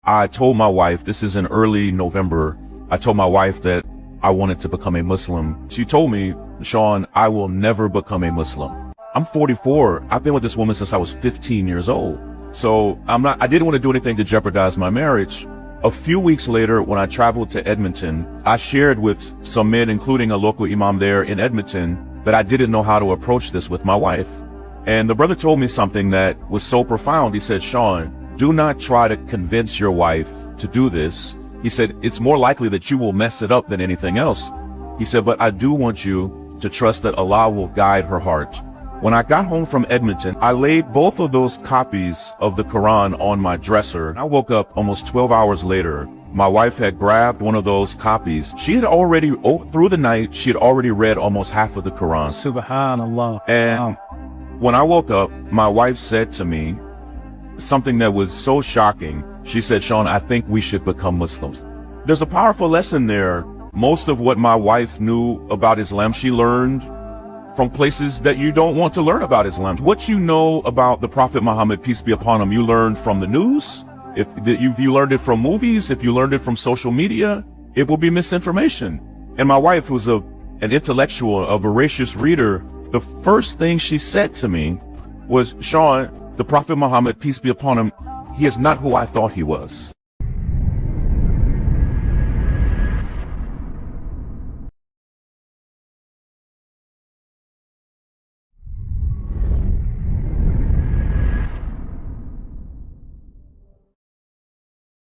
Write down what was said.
I told my wife, this is in early November, I told my wife that I wanted to become a Muslim. She told me, Sean, I will never become a Muslim. I'm 44. I've been with this woman since I was 15 years old. So I didn't want to do anything to jeopardize my marriage. A few weeks later, when I traveled to Edmonton, I shared with some men, including a local imam there in Edmonton, that I didn't know how to approach this with my wife. And the brother told me something that was so profound. He said, Sean, do not try to convince your wife to do this. He said, it's more likely that you will mess it up than anything else. He said, but I do want you to trust that Allah will guide her heart. When I got home from Edmonton, I laid both of those copies of the Quran on my dresser. I woke up almost 12 hours later. My wife had grabbed one of those copies. She had already, through the night, she had already read almost half of the Quran. Subhanallah. And when I woke up, my wife said to me something that was so shocking. She said, Sean, I think we should become Muslims. There's a powerful lesson there. Most of what my wife knew about Islam, she learned from places that you don't want to learn about Islam. What you know about the Prophet Muhammad, peace be upon him, you learned from the news. If you learned it from movies, if you learned it from social media, it will be misinformation. And my wife, who's an intellectual, a voracious reader, the first thing she said to me was, Sean, the Prophet Muhammad, peace be upon him, he is not who I thought he was.